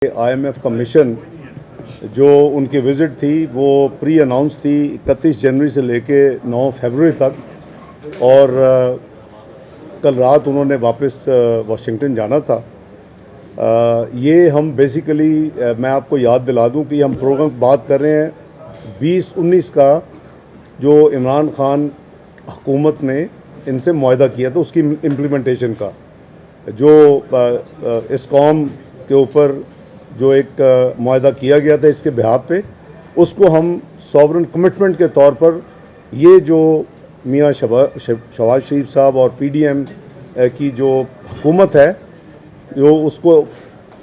IMF का mission जो उनकी विज़िट थी वो प्री अनाउंस थी 31 जनवरी से लेके 9 फरवरी तक। और कल रात उन्होंने वापस वाशिंगटन जाना था। ये हम बेसिकली मैं आपको याद दिला दूं कि हम प्रोग्राम बात कर रहे हैं 2019 का, जो इमरान खान हुकूमत ने इनसे मुआहदा किया था उसकी इम्प्लीमेंटेशन का, जो इस कौम के ऊपर जो एक मुआहदा किया गया था इसके बिहाफ पे, उसको हम सॉवरन कमिटमेंट के तौर पर ये जो मियाँ शहबाज शरीफ साहब और PDM की जो हुकूमत है जो उसको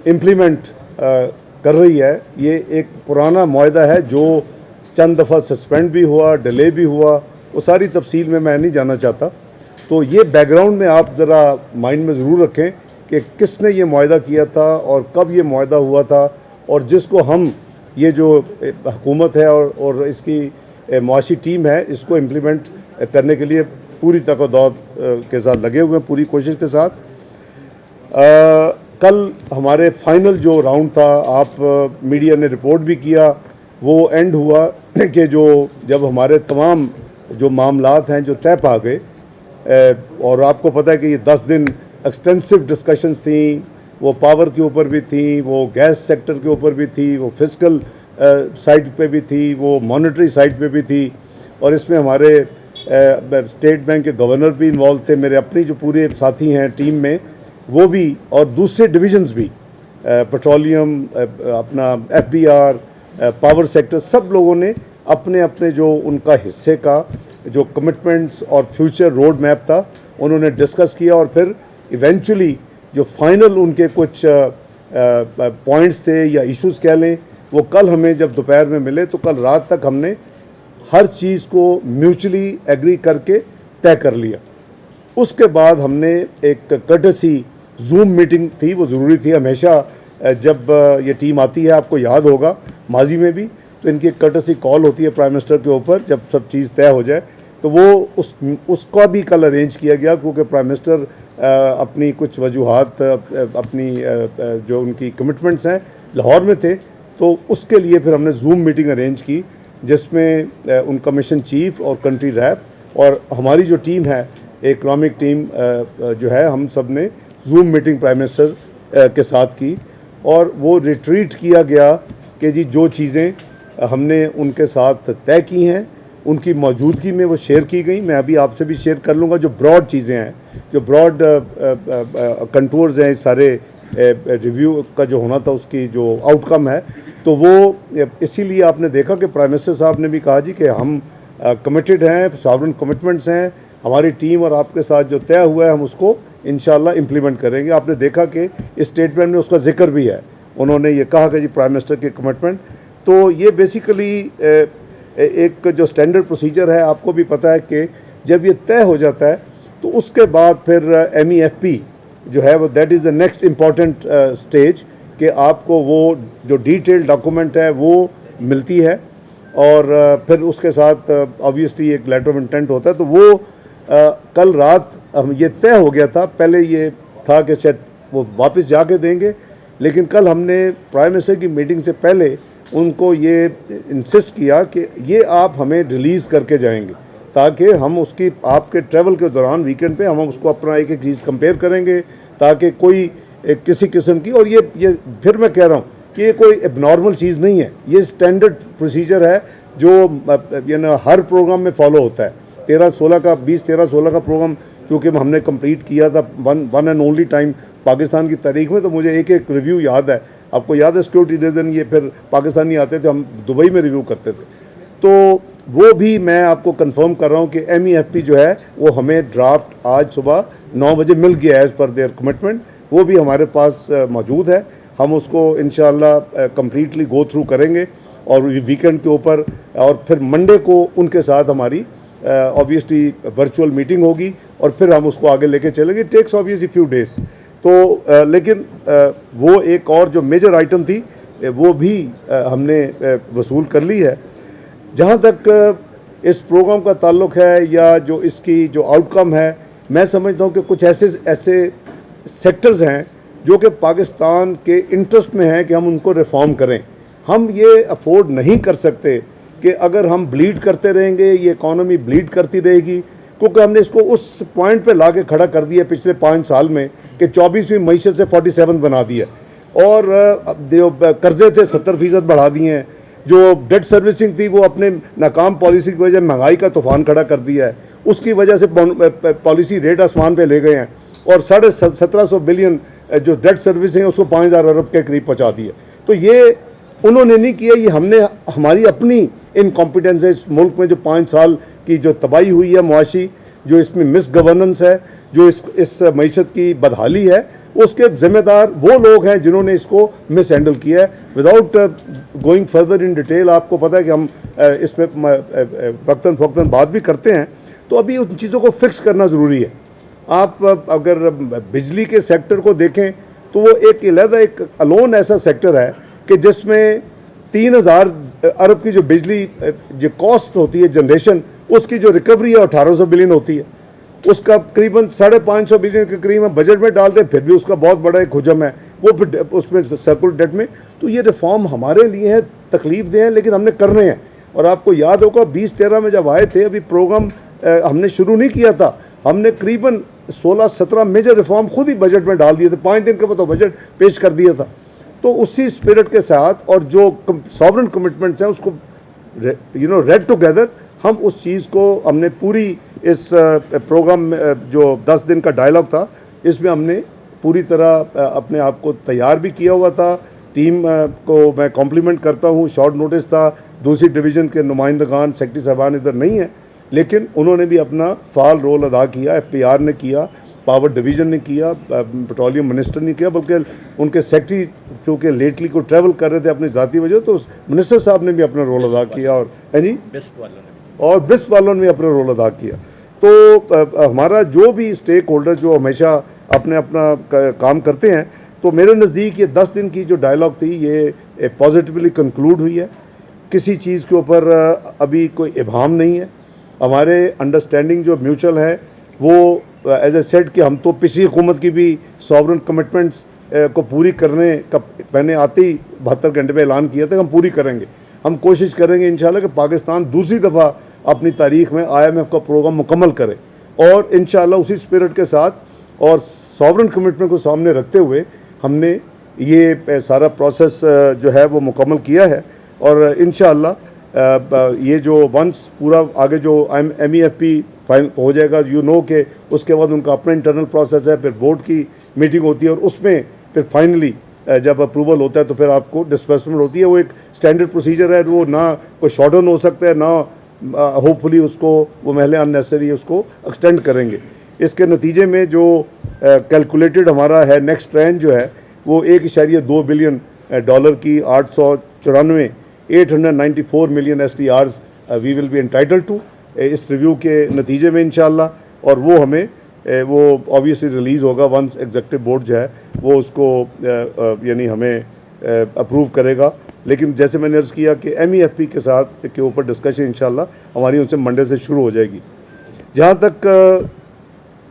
इम्प्लीमेंट कर रही है, ये एक पुराना मुआहदा है जो चंद दफ़ा सस्पेंड भी हुआ, डिले भी हुआ, वो सारी तफसील में मैं नहीं जानना चाहता। तो ये बैकग्राउंड में आप ज़रा माइंड में ज़रूर रखें कि किसने ये मुआहदा किया था और कब ये मुआहदा हुआ था, और जिसको हम ये जो हुकूमत है और इसकी मुआशी टीम है इसको इम्प्लीमेंट करने के लिए पूरी तकद्दौत के साथ लगे हुए हैं, पूरी कोशिश के साथ। कल हमारे फाइनल जो राउंड था, आप मीडिया ने रिपोर्ट भी किया, वो एंड हुआ कि जब हमारे तमाम जो मामलात हैं जो तय पा गए, और आपको पता है कि ये 10 दिन एक्सटेंसिव डिस्कशंस थी, वो पावर के ऊपर भी थी, वो गैस सेक्टर के ऊपर भी थी, वो फिस्कल साइड पे भी थी, वो मॉनेटरी साइड पे भी थी, और इसमें हमारे स्टेट बैंक के गवर्नर भी इन्वॉल्व थे, मेरे अपनी जो पूरे साथी हैं टीम में वो भी, और दूसरे डिविजन्स भी, पेट्रोलियम, अपना FBR, पावर सेक्टर, सब लोगों ने अपने अपने जो उनका हिस्से का जो कमिटमेंट्स और फ्यूचर रोड मैप था उन्होंने डिस्कस किया, और फिर इवेंचुअली जो फाइनल उनके कुछ पॉइंट्स थे या इश्यूज़ कह लें, वो कल हमें जब दोपहर में मिले तो कल रात तक हमने हर चीज़ को म्यूचुअली एग्री करके तय कर लिया। उसके बाद हमने एक कर्टसी जूम मीटिंग थी, वो ज़रूरी थी हमेशा जब ये टीम आती है, आपको याद होगा माजी में भी, तो इनकी एक कर्टसी कॉल होती है प्राइम मिनिस्टर के ऊपर जब सब चीज़ तय हो जाए, तो वो उसका भी कल अरेंज किया गया, क्योंकि प्राइम मिनिस्टर अपनी कुछ वजूहात, अपनी जो उनकी कमिटमेंट्स हैं लाहौर में थे, तो उसके लिए फिर हमने जूम मीटिंग अरेंज की, जिसमें उनका मिशन चीफ और कंट्री रैप और हमारी जो टीम है इकनॉमिक टीम जो है, हम सब ने जूम मीटिंग प्राइम मिनिस्टर के साथ की, और वो रिट्रीट किया गया कि जी जो चीज़ें हमने उनके साथ तय की हैं उनकी मौजूदगी में वो शेयर की गई। मैं अभी आपसे भी शेयर कर लूँगा जो ब्रॉड चीज़ें हैं, जो ब्रॉड कंटूर्स हैं, सारे रिव्यू का जो होना था उसकी जो आउटकम है, तो वो इसीलिए आपने देखा कि प्राइम मिनिस्टर साहब ने भी कहा जी कि हम कमिटेड हैं, सॉवरेन कमिटमेंट्स हैं, हमारी टीम और आपके साथ जो तय हुआ है हम उसको इंशाल्लाह इम्प्लीमेंट करेंगे। आपने देखा कि इस स्टेटमेंट में उसका जिक्र भी है, उन्होंने ये कहा कि जी प्राइम मिनिस्टर की कमिटमेंट। तो ये बेसिकली एक जो स्टैंडर्ड प्रोसीजर है, आपको भी पता है कि जब ये तय हो जाता है तो उसके बाद फिर MEFP जो है वो that is the next important stage, कि आपको वो जो डिटेल डॉक्यूमेंट है वो मिलती है, और फिर उसके साथ ऑब्वियसली एक लेटर ऑफ इंटेंट होता है। तो वो कल रात हम ये तय हो गया था, पहले ये था कि शायद वो वापस जाके देंगे, लेकिन कल हमने प्राइम मिनिस्टर की मीटिंग से पहले उनको ये इंसिस्ट किया कि ये आप हमें रिलीज़ करके जाएंगे, ताकि हम उसकी आपके ट्रैवल के दौरान वीकेंड पे हम उसको अपना एक एक चीज़ कंपेयर करेंगे, ताकि कोई किसी किस्म की, और ये फिर मैं कह रहा हूँ कि ये कोई एबनॉर्मल चीज़ नहीं है, ये स्टैंडर्ड प्रोसीजर है जो हर प्रोग्राम में फॉलो होता है। 13-16 का प्रोग्राम चूँकि हमने कंप्लीट किया था one and only time Pakistan की तारीख में, तो मुझे एक एक रिव्यू याद है। आपको याद है सिक्योरिटी रीज़न ये फिर पाकिस्तानी आते थे, हम दुबई में रिव्यू करते थे, तो वो भी मैं आपको कंफर्म कर रहा हूँ कि MEFP जो है वो हमें ड्राफ्ट आज सुबह 9 बजे मिल गया एज़ पर देयर कमिटमेंट, वो भी हमारे पास मौजूद है। हम उसको इंशाल्लाह कम्प्लीटली गो थ्रू करेंगे, और वीकेंड के ऊपर, और फिर मंडे को उनके साथ हमारी ऑब्वियसली वर्चुअल मीटिंग होगी, और फिर हम उसको आगे लेके चलेंगे। Takes obviously few days. तो लेकिन वो एक और जो मेजर आइटम थी वो भी हमने वसूल कर ली है। जहाँ तक इस प्रोग्राम का ताल्लुक़ है या जो इसकी जो आउटकम है, मैं समझता हूँ कि कुछ ऐसे सेक्टर्स हैं जो कि पाकिस्तान के इंटरेस्ट में है कि हम उनको रिफॉर्म करें। हम ये अफोर्ड नहीं कर सकते कि अगर हम ब्लीड करते रहेंगे, ये इकॉनमी ब्लीड करती रहेगी, क्योंकि हमने इसको उस पॉइंट पे ला के खड़ा कर दिया पिछले 5 साल में कि 24वीं मईशत से 47 बना दिया, और जो कर्जे थे 70% बढ़ा दिए हैं, जो डेट सर्विसिंग थी वो अपने नाकाम पॉलिसी की वजह महंगाई का तूफान खड़ा कर दिया है, उसकी वजह से पॉलिसी रेट आसमान पे ले गए हैं, और 1750 बिलियन जो डेट सर्विसिंग है उसको 5000 अरब के करीब पहुँचा दिया। तो ये उन्होंने नहीं किया, ये हमने, हमारी अपनी इनकॉम्पिटेंस है। इस मुल्क में जो 5 साल की जो तबाही हुई है मुआशी, जो इसमें मिस गवर्नेंस है, जो इस मईशत की बदहाली है, उसके ज़िम्मेदार वो लोग हैं जिन्होंने इसको मिस हैंडल किया है। Without going further in detail, आपको पता है कि हम इस पर वक्तन फ़ौक्तन बात भी करते हैं, तो अभी उन चीज़ों को फिक्स करना ज़रूरी है। आप अगर बिजली के सेक्टर को देखें तो वो एक अलहदा, एक अलोन ऐसा सेक्टर है कि जिसमें 3000 अरब की जो बिजली जो कॉस्ट होती है जनरेशन, उसकी जो रिकवरी है 1800 बिलियन होती है। उसका करीबन 550 बिलियन के करीब हम बजट में डालते हैं, फिर भी उसका बहुत बड़ा एक हुजम है वो फिर उसमें सर्कुलर डेट में। तो ये रिफॉर्म हमारे लिए है, तकलीफ दे हैं, लेकिन हमने करने हैं। और आपको याद होगा 2013 में जब आए थे, अभी प्रोग्राम हमने शुरू नहीं किया था, हमने करीबन 16-17 मेजर रिफॉर्म खुद ही बजट में डाल दिए थे, 5 दिन के बाद तो बजट पेश कर दिया था। तो उसी स्पिरिट के साथ और जो सॉवरेन कमिटमेंट्स हैं उसको रेड टुगेदर, हम उस चीज़ को हमने पूरी इस प्रोग्राम जो 10 दिन का डायलॉग था, इसमें हमने पूरी तरह अपने आप को तैयार भी किया हुआ था। टीम को मैं कॉम्प्लीमेंट करता हूँ, शॉर्ट नोटिस था, दूसरी डिवीज़न के नुमाइंदगान सेक्रेटरी साहबान इधर नहीं है, लेकिन उन्होंने भी अपना फ़ाल रोल अदा किया। FPR ने किया, पावर डिवीज़न ने किया, पेट्रोलियम मिनिस्टर ने किया, बल्कि उनके सेक्रेटरी चूँकि लेटली को ट्रैवल कर रहे थे अपनी ज़ाती वजह, तो मिनिस्टर साहब ने भी अपना रोल अदा किया, और है जी, बिस्प वालों ने भी अपना रोल अदा किया। तो हमारा जो भी स्टेक होल्डर जो हमेशा अपने अपना काम करते हैं, तो मेरे नज़दीक ये 10 दिन की जो डायलॉग थी ये पॉजिटिवली कंक्लूड हुई है। किसी चीज़ के ऊपर अभी कोई इबाहम नहीं है। हमारे अंडरस्टैंडिंग जो म्यूचुअल है वो एज ए सेड कि हम तो पिछली हुकूमत की भी सॉवरेन कमिटमेंट्स को पूरी करने का मैंने आते ही 72 घंटे में ऐलान किया था कि हम पूरी करेंगे। हम कोशिश करेंगे इंशाल्लाह कि पाकिस्तान दूसरी दफ़ा अपनी तारीख में IMF का प्रोग्राम मुकम्मल करे, और इंशाल्लाह उसी स्पिरिट के साथ और सॉवरेन कमिटमेंट को सामने रखते हुए हमने ये सारा प्रोसेस जो है वो मुकम्मल किया है। और इंशाल्लाह ये जो वंस पूरा आगे जो MEFP फाइनल हो जाएगा, के उसके बाद उनका अपना इंटरनल प्रोसेस है, फिर बोर्ड की मीटिंग होती है, और उसमें फिर फाइनली जब अप्रूवल होता है तो फिर आपको डिस्बर्समेंट होती है। वो एक स्टैंडर्ड प्रोसीजर है, वो ना कोई शॉर्ट डाउन हो सकता है, ना होपफुली उसको वो महले अननेसेसरी उसको एक्सटेंड करेंगे। इसके नतीजे में जो कैलकुलेटेड हमारा है नेक्स्ट ट्रेंड जो है वो 1.2 बिलियन डॉलर की 894 million SDRs we will be entitle to इस रिव्यू के नतीजे में इंशाल्लाह, और वो हमें वो ऑब्वियसली रिलीज़ होगा वंस एग्जीक्यूटिव बोर्ड जो है वो उसको यानी हमें अप्रूव करेगा। लेकिन जैसे मैंने अर्ज़ किया कि MEFP के साथ के ऊपर डिस्कशन इंशाल्लाह हमारी उनसे मंडे से शुरू हो जाएगी। जहाँ तक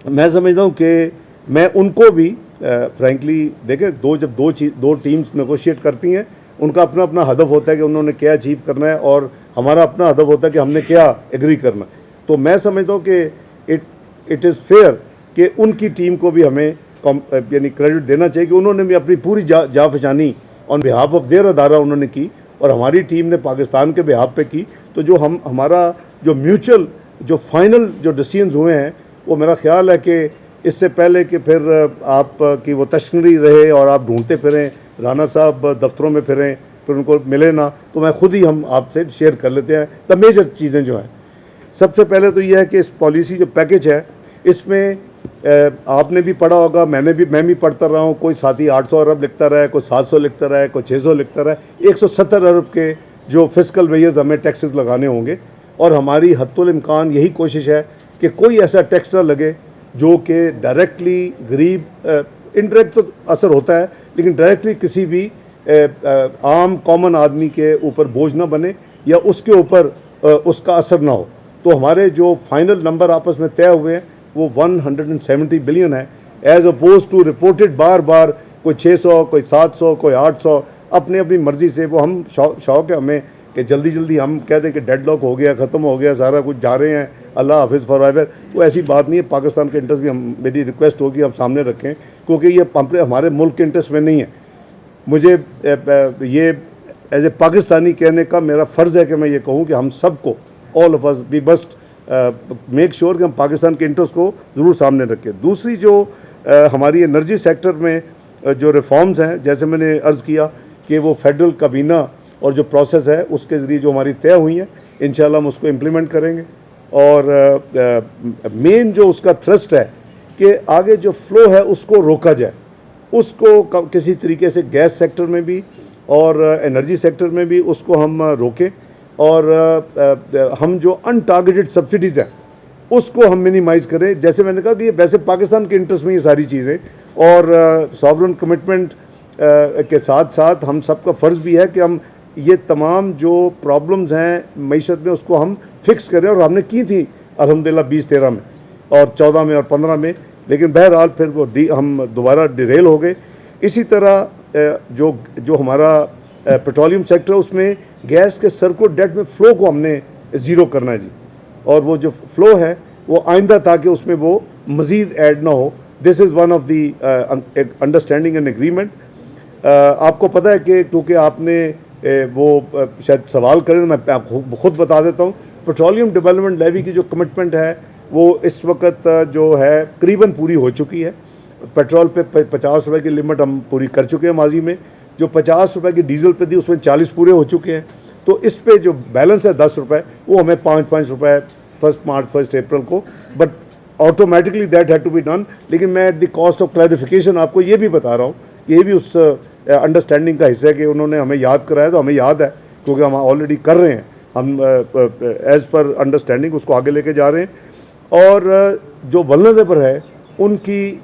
मैं समझता हूँ कि मैं उनको भी फ्रैंकली देखें, जब दो टीम्स नेगोशिएट करती हैं, उनका अपना अपना हदफ होता है कि उन्होंने क्या अचीव करना है, और हमारा अपना हदफ होता है कि हमने क्या एग्री करना है। तो मैं समझता हूँ कि इट इज़ फेयर कि उनकी टीम को भी हमें यानी क्रेडिट देना चाहिए कि उन्होंने भी अपनी पूरी जाफशानी ऑन बिहाफ ऑफ देयर अदारा उन्होंने की, और हमारी टीम ने पाकिस्तान के बिहाफ पे की। तो जो हमारा जो म्यूचुअल जो फाइनल जो डिसीजंस हुए हैं, वो मेरा ख्याल है कि इससे पहले कि फिर आप की वो तशनरी रहे और आप ढूंढते फिरें, राना साहब दफ्तरों में फिरें, फिर उनको मिले ना, तो मैं खुद ही हम आपसे शेयर कर लेते हैं द मेजर चीज़ें जो हैं। सबसे पहले तो ये है कि इस पॉलिसी जो पैकेज है, इसमें आपने भी पढ़ा होगा, मैं भी पढ़ता रहा हूँ, कोई साथी 800 अरब लिखता रहा है, कोई 700 लिखता रहा है, कोई 600 लिखता रहा है। 170 अरब के जो फिस्कल वेयर्स हमें टैक्सेस लगाने होंगे, और हमारी हद्दुल इम्कान यही कोशिश है कि कोई ऐसा टैक्स ना लगे जो कि डायरेक्टली गरीब, इनडायरेक्ट तो असर होता है, लेकिन डायरेक्टली किसी भी आम कॉमन आदमी के ऊपर बोझ ना बने या उसके ऊपर उसका असर ना हो। तो हमारे जो फाइनल नंबर आपस में तय हुए हैं वो 170 बिलियन है, एज अपोज टू रिपोर्टेड बार बार कोई 600, कोई 700, कोई 800, अपनी अपनी मर्ज़ी से वो हम शौक़ है हमें कि जल्दी जल्दी हम कह दें कि डेडलॉक हो गया, ख़त्म हो गया, सारा कुछ जा रहे हैं, अल्लाह हाफिज़ फॉरएवर। वो ऐसी बात नहीं है। पाकिस्तान के इंटरेस्ट भी मेरी रिक्वेस्ट होगी हम सामने रखें, क्योंकि ये हमारे मुल्क के इंटरेस्ट में नहीं है। मुझे ये एज ए पाकिस्तानी कहने का मेरा फ़र्ज़ है कि मैं ये कहूँ कि हम सबको, all of us, we must make sure कि हम पाकिस्तान के इंटरेस्ट को ज़रूर सामने रखें। दूसरी जो हमारी एनर्जी सेक्टर में जो रिफॉर्म्स हैं, जैसे मैंने अर्ज़ किया कि वो फेडरल काबीना और जो प्रोसेस है उसके ज़रिए जो हमारी तय हुई है, इंशाल्लाह हम उसको इम्प्लीमेंट करेंगे। और मेन जो उसका थ्रस्ट है कि आगे जो फ़्लो है उसको रोका जाए, उसको किसी तरीके से गैस सेक्टर में भी और एनर्जी सेक्टर में भी उसको हम रोकें, और हम जो अनटारगेटेड सब्सिडीज़ हैं उसको हम मिनिमाइज़ करें। जैसे मैंने कहा कि ये वैसे पाकिस्तान के इंटरेस्ट में ये सारी चीज़ें, और सॉवरन कमिटमेंट के साथ साथ हम सबका फ़र्ज़ भी है कि हम ये तमाम जो प्रॉब्लम्स हैं मईशत में उसको हम फिक्स करें, और हमने की थी अल्हम्दुलिल्लाह 2013 में और 14 में और 15 में, लेकिन बहरहाल फिर वो हम दोबारा डिरेल हो गए। इसी तरह जो हमारा पेट्रोलियम सेक्टर है उसमें गैस के सर्कुलर डेट में फ़्लो को हमने ज़ीरो करना है जी, और वो जो फ़्लो है वो आइंदा ताकि उसमें वो मज़ीद ऐड ना हो। This is one of the understanding and agreement. आपको पता है कि क्योंकि आपने वो शायद सवाल करें तो मैं खुद बता देता हूँ, पेट्रोलियम डेवलपमेंट लेवी की जो कमिटमेंट है वो इस वक्त जो है करीबन पूरी हो चुकी है। पेट्रोल पे 50 रुपये की लिमिट हम पूरी कर चुके हैं माजी में, जो 50 रुपये की डीजल पे थी उसमें 40 पूरे हो चुके हैं। तो इस पे जो बैलेंस है 10 रुपये, वो हमें 5-5 रुपये 1 मार्च 1 अप्रैल को, but automatically that had to be done. लेकिन मैं at the cost of clarification आपको ये भी बता रहा हूँ, ये भी उस अंडरस्टैंडिंग का हिस्सा है कि उन्होंने हमें याद कराया, तो हमें याद है क्योंकि हम ऑलरेडी कर रहे हैं, हम एज़ पर अंडरस्टैंडिंग उसको आगे लेके जा रहे हैं। और जो वल्नरेबल है उनकी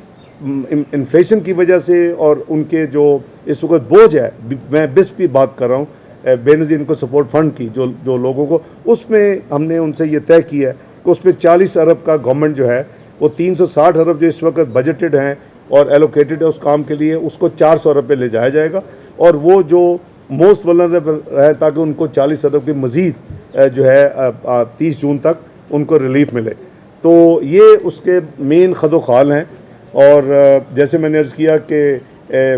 इन्फ्लेशन की वजह से और उनके जो इस वक्त बोझ है, मैं बिस की बात कर रहा हूँ, बेनज़ीर इनको सपोर्ट फंड की जो लोगों को, उसमें हमने उनसे ये तय किया है कि उस पर 40 अरब का गवर्नमेंट जो है वो 360 अरब जो इस वक्त बजटेड हैं और एलोकेटेड है उस काम के लिए, उसको 400 अरब पे ले जाया जाएगा। और वो जो मोस्ट वल्नरेबल है ताकि उनको 40 अरब की मज़ीद जो है 30 जून तक उनको रिलीफ मिले। तो ये उसके मेन खदोखाल हैं। और जैसे मैंने अर्ज़ किया कि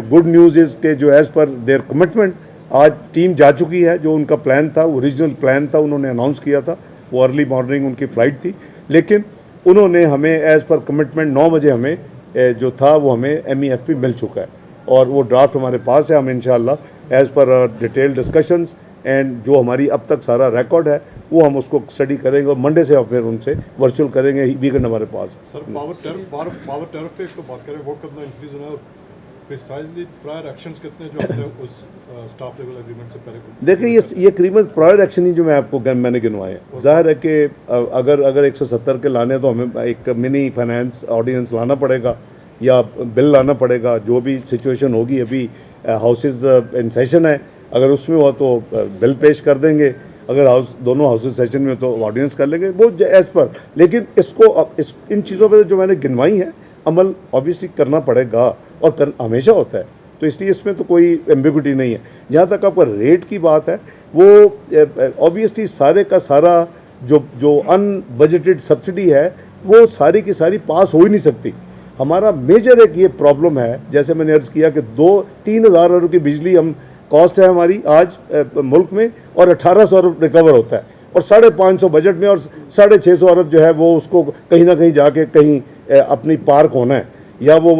गुड न्यूज़ इज़ के जो एज़ पर देयर कमिटमेंट आज टीम जा चुकी है। जो उनका प्लान था, ओरिजिनल प्लान था, उन्होंने अनाउंस किया था, वो अर्ली मॉर्निंग उनकी फ़्लाइट थी, लेकिन उन्होंने हमें एज़ पर कमिटमेंट 9 बजे हमें जो था वो हमें MEFP मिल चुका है, और वो ड्राफ्ट हमारे पास है। हम इंशाअल्लाह as per detail discussions and जो हमारी अब तक सारा रिकॉर्ड है वो हम उसको स्टडी करेंगे, और मंडे से फिर उनसे वर्चुअल करेंगे। वीकेंड हमारे पास। सर पावर टैरिफ पे एक तो बात करें, वो कितना इंक्रीज होना है, और प्रिसाइजली प्रायर एक्शंस कितने जो आपने उस स्टाफ लेवल एग्रीमेंट से पहले। देखिए ये करीबन प्रायर एक्शन ही जो मैंने गिनवाए हैं। ज़ाहिर है कि अगर 170 के लाने तो हमें एक मिनी फाइनेंस ऑर्डिनेंस लाना पड़ेगा या बिल लाना पड़ेगा, जो भी सिचुएशन होगी। अभी हाउसेज इन सेशन है, अगर उसमें हुआ तो बिल पेश कर देंगे, अगर दोनों हाउसेज सेशन में तो ऑर्डिनेंस कर लेंगे, वो एज पर। लेकिन इन चीज़ों पर जो मैंने गिनवाई है अमल ऑब्वियसली करना पड़ेगा, और हमेशा होता है, तो इसलिए इसमें तो कोई एम्बिग्विटी नहीं है। जहाँ तक आपका रेट की बात है, वो ऑब्वियसली सारे का सारा जो अनबजटेड सब्सिडी है वो सारी की सारी पास हो ही नहीं सकती। हमारा मेजर एक ये प्रॉब्लम है, जैसे मैंने अर्ज़ किया कि 2-3 हज़ार अरब की बिजली हम कॉस्ट है हमारी आज मुल्क में, और 1800 अरब रिकवर होता है, और 550 बजट में, और 650 अरब जो है वो उसको कहीं ना कहीं जाके कहीं अपनी पार्क होना है, या वो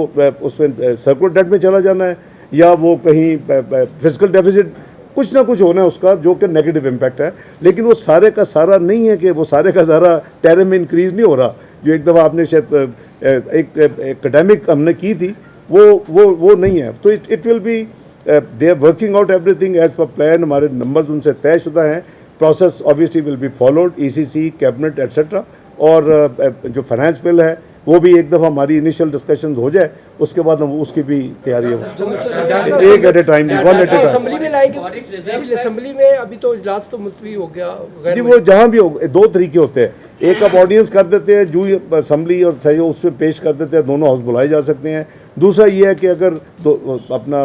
उसमें सर्कुलर डेट में चला जाना है, या वो कहीं फिजिकल डेफिसिट कुछ ना कुछ होना है उसका, जो कि नेगेटिव इम्पैक्ट है। लेकिन वो सारे का सारा नहीं है कि वो सारे का सारा टैरिफ में इंक्रीज़ नहीं हो रहा। जो एक दफ़ा आपने शायद एक एकेडमिक हमने की थी, वो नहीं है। तो it will be they are working out everything as per plan. हमारे नंबर्स उनसे तयशुदा हैं, process obviously will be followed, ECC cabinet etcetera. और जो फाइनेंस बिल है वो भी एक दफ़ा हमारी इनिशियल डिस्कशंस हो जाए, उसके बाद हम उसकी भी तैयारी हो, एक at a time, one at a time. Assembly में लाएंगे, असेंबली में अभी तो इजलास तो मुलतवी हो गया। जी, वो जहाँ भी हो, दो तरीके होते हैं, एक आप ऑडियंस कर देते हैं, जो असेंबली और सही उसमें पेश कर देते हैं, दोनों हाउस बुलाए जा सकते हैं। दूसरा ये है कि अगर अपना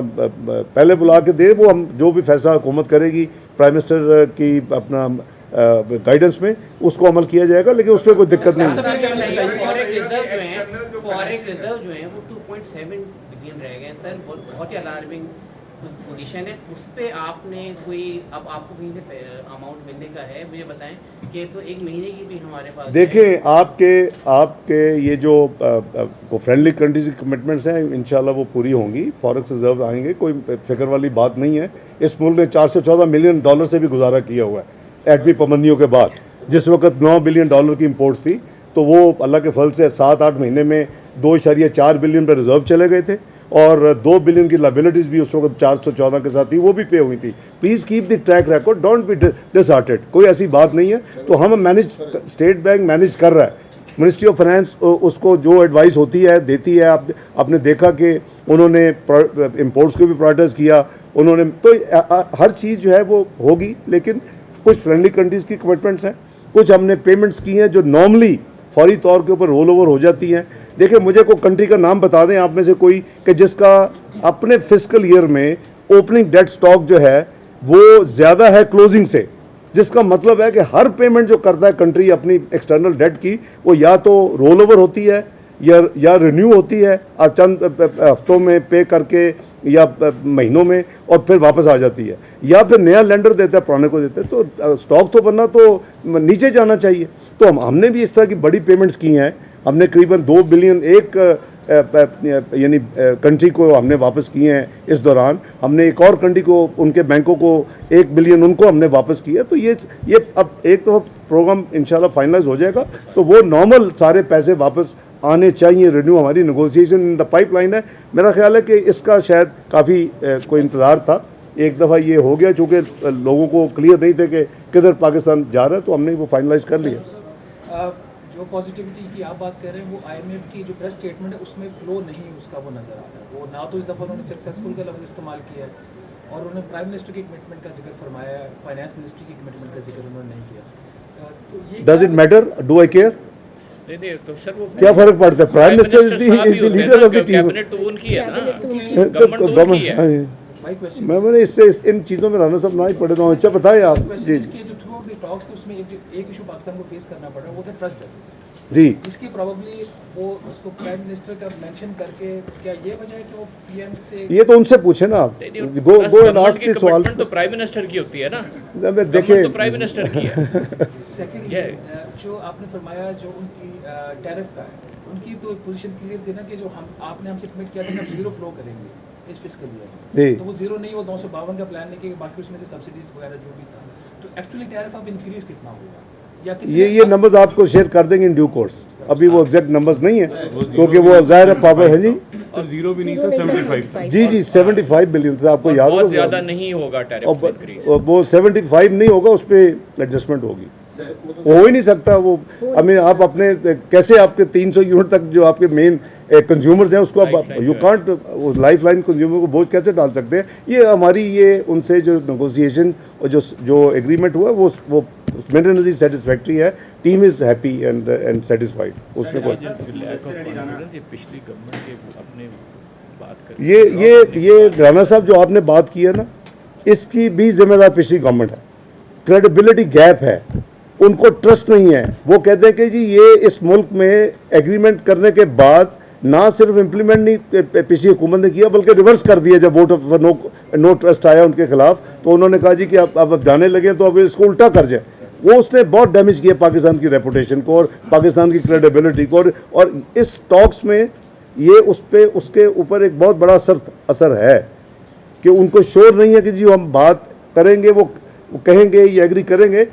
पहले बुला के दे, वो हम जो भी फैसला हुकूमत करेगी प्राइम मिनिस्टर की अपना गाइडेंस में, उसको अमल किया जाएगा, लेकिन उसमें कोई दिक्कत नहीं है। फॉरेक्स रिजर्व जो है वो 2.7 बिलियन रह गए सर, बहुत ही अलार्मिंग पोजीशन है। उस पे आपने कोई, अब आपको कहीं से अमाउंट मिलने का है, मुझे बताएं कि तो एक महीने की भी हमारे पास देखें, आपके ये जो फ्रेंडली कंट्रीज की कमिटमेंट्स हैं, इंशाल्लाह वो पूरी होंगी, फॉरेक्स रिजर्व आएंगे, कोई फिक्र वाली बात नहीं है। इस मुल्क ने $414 मिलियन से भी गुजारा किया हुआ है एटमी पाबंदियों के बाद। जिस वक्त $9 बिलियन की इम्पोर्ट थी, तो वो अल्लाह के फल से 7-8 महीने में 2.4 बिलियन पर रिजर्व चले गए थे, और 2 बिलियन की लाइबिलिटीज़ भी उस वक्त 414 के साथ थी, वो भी पे हुई थी। Please keep the track record, don't be disheartened, कोई ऐसी बात नहीं है। तो हम मैनेज, स्टेट बैंक मैनेज कर रहा है, मिनिस्ट्री ऑफ फाइनेंस उसको जो एडवाइस होती है देती है। आपने देखा कि उन्होंने इम्पोर्ट्स को भी प्रायोरिटाइज किया उन्होंने, तो हर चीज़ जो है वो होगी। लेकिन कुछ फ्रेंडली कंट्रीज़ की कमिटमेंट्स हैं, कुछ हमने पेमेंट्स की हैं जो नॉर्मली फौरी तौर के ऊपर रोल ओवर हो जाती हैं। देखिए, मुझे कोई कंट्री का नाम बता दें आप में से कोई कि जिसका अपने फिस्कल ईयर में ओपनिंग डेट स्टॉक जो है वो ज़्यादा है क्लोजिंग से, जिसका मतलब है कि हर पेमेंट जो करता है कंट्री अपनी एक्सटर्नल डेट की, वो या तो रोल ओवर होती है या रिन्यू होती है, चंद हफ्तों में पे करके या महीनों में, और फिर वापस आ जाती है, या फिर नया लेंडर देता है पुराने को देते हैं। तो स्टॉक तो वरना तो नीचे जाना चाहिए। तो हमने भी इस तरह की बड़ी पेमेंट्स की हैं। हमने करीबन 2 बिलियन एक यानी कंट्री को हमने वापस किए हैं इस दौरान। हमने एक और कंट्री को, उनके बैंकों को 1 बिलियन उनको हमने वापस किया। तो ये अब एक तो प्रोग्राम इंशाल्लाह फाइनलाइज हो जाएगा, तो वो नॉर्मल सारे पैसे वापस आने चाहिए। रिन्यू हमारी नेगोशिएशन इन द पाइपलाइन है। मेरा ख्याल है कि इसका शायद काफ़ी कोई इंतज़ार था। एक दफ़ा ये हो गया, चूँकि लोगों को क्लियर नहीं थे कि किधर पाकिस्तान जा रहा है, तो हमने वो फाइनलाइज कर लिया। जो पॉजिटिविटी की आप बात कर रहे हैं, वो IMF की जो प्रेस स्टेटमेंट है उसमें फ्लो नहीं उसका वो नज़र आ रहा है। वो ना तो इस दफ़ा उन्होंने सक्सेसफुल का लफ्ज़ इस्तेमाल किया है, और उन्होंने प्राइम मिनिस्टर की कमिटमेंट का जिक्र फरमाया है, फाइनेंस मिनिस्ट्री की कमिटमेंट का जिक्र उन्होंने नहीं किया। तो ये does it matter, do I care? नहीं तो सर वो क्या फर्क पड़ता है? Prime minister is the leader of the team. Cabinet तो उनकी है ना, गवर्नमेंट तो उनकी है। माय क्वेश्चन, मैंने इससे इन चीज़ों में रहना सब ना ही पड़े। तो अच्छा बताइए आप जी कि जो थ्रू द टॉक्स थे उसमें एक इशू पाकिस्तान को फेस करना पड़ा, वो था ट्रस्ट डेफिसिट, जी। इसकी प्रोबेबली वो उसको प्राइम मिनिस्टर का मेंशन करके, क्या ये वजह है कि वो PM से, ये तो उनसे पूछे ना आप, गो एंड आस्क दिस सवाल। तो प्राइम मिनिस्टर की होती है ना, देखिए तो प्राइम मिनिस्टर की है। सेकेंडली जो आपने फरमाया जो उनकी टैरिफ का है, उनकी तो पोजीशन क्लियर थी ना कि जो आपने हमसे कमिट किया था कि हम जीरो फ्लो करेंगे इस फिस्कल ईयर, तो वो जीरो नहीं, वो 952 का प्लान लेके बाकी उसमें से सब्सिडीज वगैरह जो भी था। तो एक्चुअली टैरिफ अब इंक्रीज कितना होगा, या ये नंबर्स आपको शेयर कर देंगे इन ड्यू कोर्स। अभी वो एग्जैक्ट नंबर्स नहीं है, क्योंकि वो जाहिर है पावर है जी। सर जीरो भी नहीं था, 75 जी 75 बिलियन था, आपको याद होगा। ज़्यादा नहीं होगा टैरिफ इंक्रीज, वो 75 नहीं होगा, उस पर एडजस्टमेंट होगी। हो ही नहीं सकता वो। हमें आप अपने कैसे आपके 300 यूनिट तक जो आपके मेन कंज्यूमर्स हैं उसको आप you can't life line consumer को बोझ कैसे डाल सकते हैं? ये हमारी ये उनसे जो नेगोशिएशन और जो एग्रीमेंट हुआ वो मेरे नज़र सेटिस्फैक्ट्री है। Team is happy and satisfied. उसमें कोई पिछली गवर्नमेंट के अपने बात कर, ये राना साहब जो आपने बात की है ना, इसकी भी जिम्मेदार पिछली गवर्नमेंट है। क्रेडिबिलिटी गैप है, उनको ट्रस्ट नहीं है। वो कहते हैं कि जी ये इस मुल्क में एग्रीमेंट करने के बाद ना सिर्फ इम्प्लीमेंट नहीं पिछली हुकूमत ने किया, बल्कि रिवर्स कर दिया। जब वोट ऑफ नो ट्रस्ट आया उनके खिलाफ, तो उन्होंने कहा जी कि अब जाने लगे तो अब इसको उल्टा कर जाए। वो उसने बहुत डैमेज किया पाकिस्तान की रेपुटेशन को और पाकिस्तान की क्रेडिबिलिटी को, और इस टॉक्स में ये उसके ऊपर एक बहुत बड़ा असर है कि उनको श्योर नहीं है कि जी हम बात करेंगे, वो कहेंगे या एग्री करेंगे।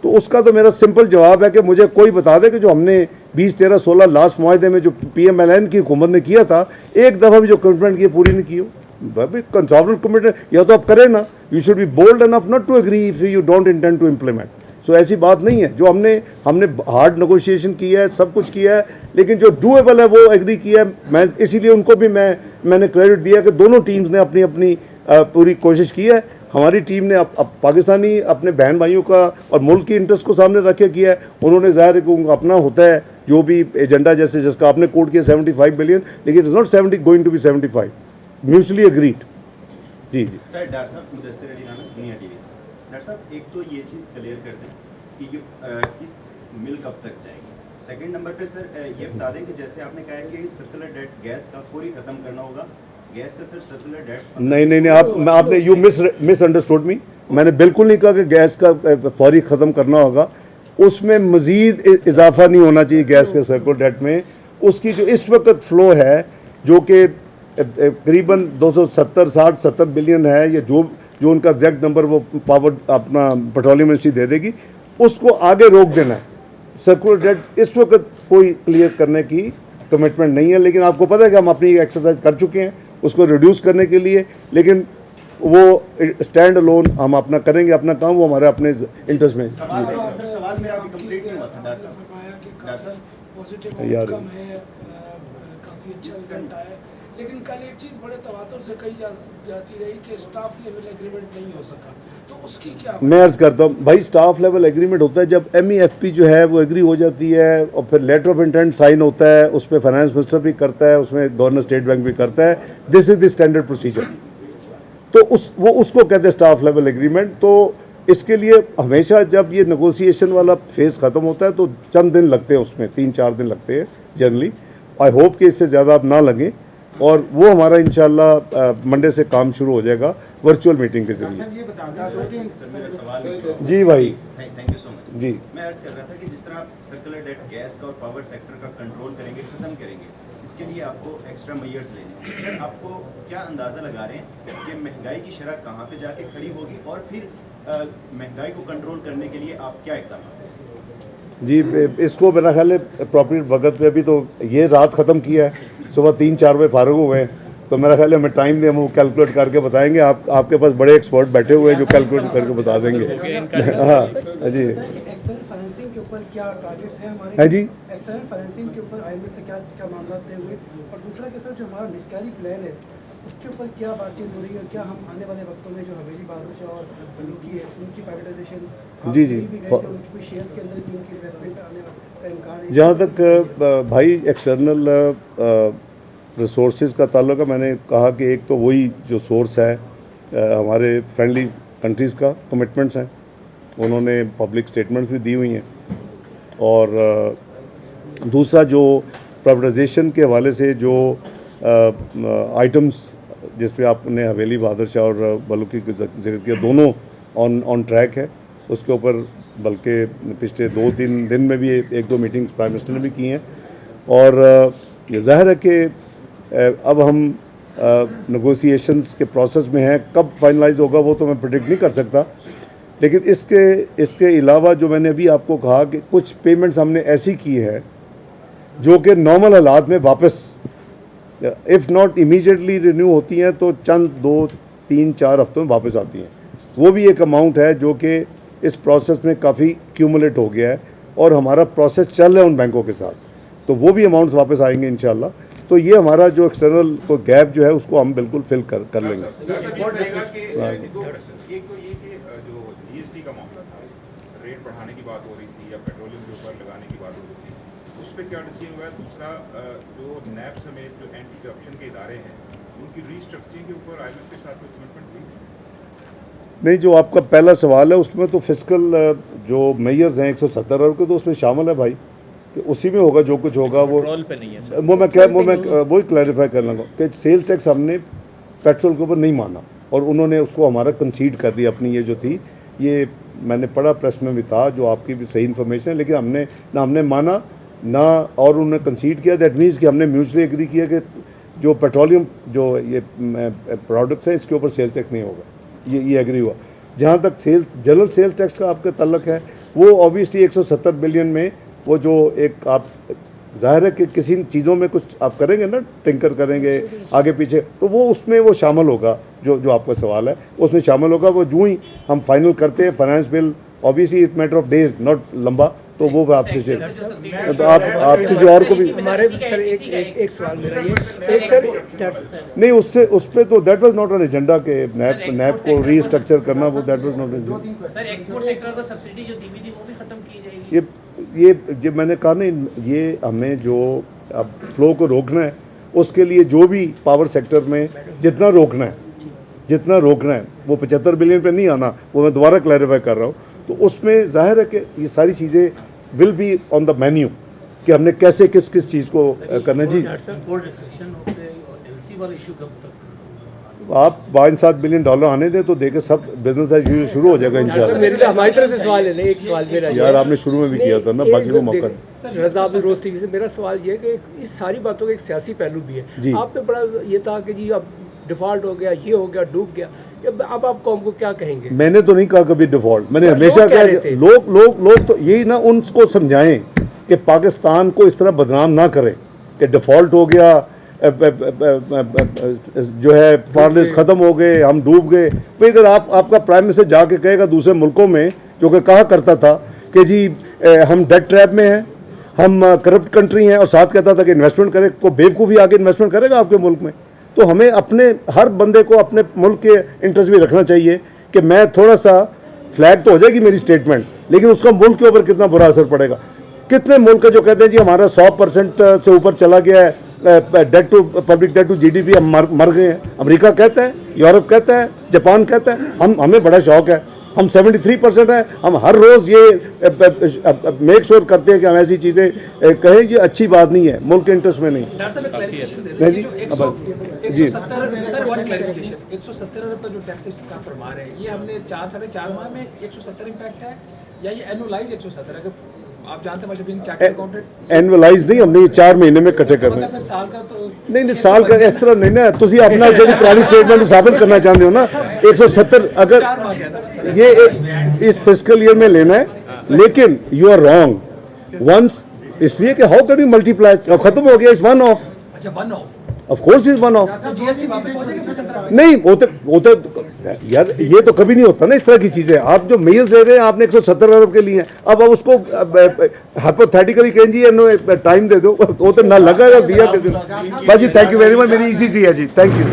तो उसका तो मेरा सिंपल जवाब है कि मुझे कोई बता दे कि जो हमने 20, 13, 16 लास्ट मुआहदे में जो PMLN की हुकूमत ने किया था, एक दफ़ा भी जो कमिटमेंट की पूरी नहीं की हो। कंजर्वेटिव कमिटमेंट या तो आप करें ना, you should be bold enough not to agree if you don't intend to implement. So ऐसी बात नहीं है। जो हमने हार्ड नेगोशिएशन किया है, सब कुछ किया है, लेकिन जो डूएबल है वो एग्री किया है। मैं इसीलिए उनको भी मैंने क्रेडिट दिया कि दोनों टीम्स ने अपनी अपनी पूरी कोशिश की है। हमारी टीम ने अब पाकिस्तानी अपने बहन भाइयों का और मुल्क की इंटरेस्ट को सामने रखे किया है। उन्होंने ज़ाहिर है कि अपना होता है जो भी एजेंडा, जैसे जिसका आपने कोट किया 75 बिलियन, लेकिन it is not 70 going to be 75, mutually agreed. जी सर, डॉक्टर साहब मुदस्सिर अली राना, दुनिया टीवी से। डॉक्टर साहब, एक तो ये चीज़ क्लियर कर दें कि ये किस मिल कब तक जाएगी। सेकंड नंबर पे सर ये बता दें कि जैसे आपने कहा है कि सर्कुलर डेट गैस का फौरी ख़त्म करना होगा, गैस का सर सर्कुलर डेट नहीं, आपने यू मिसअंडरस्टूड मी। मैंने बिल्कुल नहीं कहा कि गैस का फौरी ख़त्म करना होगा। उसमें मज़ीद इजाफा नहीं होना चाहिए गैस के सर्कुलर डेट में। उसकी जो इस वक्त फ़्लो है जो कि करीबन 270 बिलियन है, या जो उनका एग्जैक्ट नंबर वो पावर अपना पेट्रोलियम मिनिस्ट्री दे देगी, उसको आगे रोक देना है। सर्कुलर डेट इस वक्त कोई क्लियर करने की कमिटमेंट नहीं है, लेकिन आपको पता है कि हम अपनी एक्सरसाइज कर चुके हैं उसको रिड्यूस करने के लिए, लेकिन वो स्टैंड अलोन हम अपना करेंगे अपना काम, वो हमारे अपने इंटरेस्ट में। सवाल मेरा अभी कंप्लीट नहीं हुआ था सर। पॉजिटिव आउटकम है, काफ़ी अच्छा रिजल्ट आया, लेकिन कल एक चीज़ बड़े तवातुर से कही जाती रही कि स्टाफ लेवल एग्रीमेंट नहीं हो सका, तो उसकी क्या? मैं अर्ज़ करता हूँ भाई, स्टाफ लेवल एग्रीमेंट होता है जब MEFP जो है वो एग्री हो जाती है, और फिर लेटर ऑफ इंटेंट साइन होता है, उस पर फाइनेंस मिनिस्टर भी करता है, उसमें गवर्नर स्टेट बैंक भी करता है। This is the standard procedure. तो वो उसको कहते हैं स्टाफ लेवल एग्रीमेंट। तो इसके लिए हमेशा जब ये नेगोशिएशन वाला फेज़ ख़त्म होता है तो चंद दिन लगते हैं, उसमें 3-4 दिन लगते हैं जनरली। आई होप कि इससे ज़्यादा अब ना लगे, और वो हमारा इंशाल्लाह मंडे से काम शुरू हो जाएगा वर्चुअल मीटिंग के जरिए। जी भाई, थैंक यू सो मच। जी, मैं अर्ज कर रहा था कि जिस तरह आप सर्कुलर डेट गैस का और पावर सेक्टर का कंट्रोल करेंगे, ख़त्म करेंगे, इसके लिए आपको एक्स्ट्रा मेजर्स लेने हैं। सर, आपको क्या अंदाज़ा लगा रहे हैं कि महंगाई की शरह कहाँ पे जाके खड़ी होगी, और फिर महंगाई को कंट्रोल करने के लिए आप क्या इक़दाम? जी, इसको मेरा ख्याल है अप्रॉप्रिएट वक्त पे, अभी तो ये रात ख़त्म किया है, सुबह 3-4 बजे फारग हुए हैं, तो मेरा ख्याल है हमें टाइम दें, हम वो कैलकुलेट करके बताएंगे। आपके पास बड़े एक्सपर्ट बैठे हुए हैं जो कैलकुलेट करके बता देंगे। हाँ जी, फाइनेंसिंग के ऊपर क्या टारगेट्स हैं हमारे? है जी, एक्सटर्नल फाइनेंसिंग के ऊपर IMF से क्या मामला तय हुए, और दूसरा कि सर जो हमारा निष्कारी प्लान है उसके ऊपर क्या बातचीत हो रही है, और क्या हम आने वाले वक्तों में जो हवेली बहादुर शाह और बलूकी है उनकी प्राइवेटाइजेशन जी उनकी शेयर के अंदर भी उनकी इन्वेस्टमेंट आने का इम्कान है? जहाँ तक भाई एक्सटर्नल रिसोर्सेज का ताल्लुक है, मैंने कहा कि एक तो वही जो सोर्स है हमारे फ्रेंडली कंट्रीज़ का कमिटमेंट्स हैं, उन्होंने पब्लिक स्टेटमेंट्स भी दी हुई हैं, और दूसरा जो प्राइवेटाइजेशन के हवाले से जो आइटम्स जिस पे आपने हवेली बहादुर शाह और बलूकी का जिक्र किया, दोनों ऑन ट्रैक है। उसके ऊपर बल्कि पिछले 2-3 दिन में भी 1-2 मीटिंग्स प्राइम मिनिस्टर ने भी की हैं, और ये ज़ाहिर है कि अब हम नेगोशिएशंस के प्रोसेस में हैं। कब फाइनलाइज होगा वो तो मैं प्रेडिक्ट नहीं कर सकता, लेकिन इसके अलावा जो मैंने अभी आपको कहा कि कुछ पेमेंट्स हमने ऐसी की है जो कि नॉर्मल हालात में वापस इफ़ नॉट इमीडिएटली रिन्यू होती हैं तो चंद 2-3-4 हफ्तों में वापस आती हैं। वो भी एक अमाउंट है जो कि इस प्रोसेस में काफ़ी क्यूमुलेट हो गया है, और हमारा प्रोसेस चल रहा है उन बैंकों के साथ, तो वो भी अमाउंट्स वापस आएंगे इंशाल्लाह। तो ये हमारा जो एक्सटर्नल को गैप जो है उसको हम बिल्कुल फिल कर लेंगे। एक तो ये कि जो GST का मामला था, रेट बढ़ाने की बात हो रही थी या पेट्रोलियम के ऊपर लगाने की बात हो रही थी, उस पर क्या डिसीजन हुआ है? दूसरा, जो NAB समेत जो एंटी करप्शन के इदारे हैं उनकी रीस्ट्रक्चरिंग के ऊपर IMF के साथ कोई कमिटमेंट थी? नहीं, जो आपका पहला सवाल है उसमें तो फिस्कल जो मेजर्स हैं 170 अरब के, तो उसमें शामिल है भाई, कि उसी में होगा जो कुछ होगा। वो पे नहीं है, मैं वही क्लैरिफाई कर लूँगा कि सेल्स टैक्स हमने पेट्रोल के ऊपर नहीं माना, और उन्होंने उसको हमारा कंसीड कर दिया अपनी ये जो थी, ये मैंने पढ़ा प्रेस में भी था, जो आपकी भी सही इन्फॉर्मेशन है, लेकिन हमने माना ना, और उन्होंने कंसीड किया। दैट मीन्स कि हमने म्यूचुअली एग्री किया कि जो पेट्रोलियम जो ये प्रोडक्ट्स हैं इसके ऊपर सेल्स टैक्स नहीं होगा, ये एग्री हुआ। जहाँ तक जनरल सेल्स टैक्स का आपका तल्लक है, वो ऑब्वियसली 170 बिलियन में वो जो एक आप ज़ाहिर है कि किसी चीज़ों में कुछ आप करेंगे ना, टिंकर करेंगे आगे पीछे, तो वो उसमें वो शामिल होगा। जो आपका सवाल है उसमें शामिल होगा। वो जो ही हम फाइनल करते हैं, finance bill obviously it matter of days, not लंबा, तो वो आपसे शेयर, तो आप किसी और को भी हमारे सर एक सवाल मेरा ये एक सर नहीं, उससे उस पर तो that was not an agenda के नैप को रीस्ट्रक्चर करना, वो that was not an, sir export sector को सब्सिडी जो दी हुई थी वो भी खत्म की जाएगी। ये जब मैंने कहा नहीं, ये हमें जो अब फ्लो को रोकना है, उसके लिए जो भी पावर सेक्टर में जितना रोकना है वो 75 बिलियन पे नहीं आना, वो मैं दोबारा क्लैरिफाई कर रहा हूँ। तो उसमें जाहिर है कि ये सारी चीज़ें will be on the menu कि हमने कैसे किस किस चीज़ को करना जी। आप 5-7 बिलियन डॉलर आने दें तो देखे सब बिजनेस एज यूजुअल शुरू हो जाएगा इंशाल्लाह। हमारी तरफ से सवाल है, एक सवाल मेरा यार आपने शुरू में भी किया था ना, बाकी को मौका रज़ा रोज टीवी से मेरा सवाल ये है कि इस सारी बातों का एक सियासी पहलू भी है। आप पे बड़ा ये था कि जी अब डिफॉल्ट हो गया, ये हो गया, डूब गया, अब आप कौम को क्या कहेंगे? मैंने तो नहीं कहा कभी डिफॉल्ट, मैंने हमेशा कहा लोग तो यही ना उनको समझाएं कि पाकिस्तान को इस तरह बदनाम ना करें कि डिफॉल्ट हो गया, जो है पार्लिस ख़त्म हो गए, हम डूब गए। भाई अगर आपका प्राइम मिनिस्टर जाके कहेगा दूसरे मुल्कों में, जो कि कहा करता था कि जी हम डेट ट्रैप में हैं, हम करप्ट कंट्री हैं, और साथ कहता था कि इन्वेस्टमेंट करे, को बेवकूफ़ी आके इन्वेस्टमेंट करेगा आपके मुल्क में? तो हमें अपने हर बंदे को अपने मुल्क के इंटरेस्ट भी रखना चाहिए कि मैं थोड़ा सा फ्लैग तो हो जाएगी मेरी स्टेटमेंट, लेकिन उसका मुल्क के ऊपर कितना बुरा असर पड़ेगा। कितने मुल्क जो कहते हैं जी हमारा 100% से ऊपर चला गया है debt to public debt to GDP, हम मर गए हैं। अमेरिका कहता है, यूरोप कहता है, जापान कहता है, हमें बड़ा शौक है, हम 73% हैं। हम हर रोज़ ये मेक श्योर करते हैं कि हम ऐसी चीज़ें कहें, ये अच्छी बात नहीं है, मुल्क के इंटरेस्ट में नहीं। नहीं जी, 170 अरब का जो टैक्सेस का फरमा रहे हैं, ये हमने 4-4.5 माह में 170 इम्पैक्ट है, या ये एनुअलाइज 170? अगर आप जानते हैं एनुअलाइज नहीं, हमने ये 4 महीने में इकट्ठे करने, साल का तो नहीं साल का इस तरह नहीं ना, तुम अपना जो पुरानी स्टेटमेंट साबित करना चाहते हो ना, 170 अगर ये इस फिस्कल ईयर में लेना है, लेकिन यू आर रॉन्ग वंस, इसलिए कि हाउ कैन यू मल्टीप्लाई, खत्म हो गया, इज वन ऑफ। अच्छा, one of, of course is one of. GST वापस हो जाएगा? नहीं होते यार, ये तो कभी नहीं होता ना इस तरह की चीज़ें। आप जो मेयर्स ले रहे हैं आपने 170 अरब के लिए, अब आप उसको हाइपोथेटिकली कहें जी टाइम दे दो, वो तो ना लगा ना दिया किसी ने। बस जी, थैंक यू वेरी मच, मेरी इसी सी है जी, थैंक यू।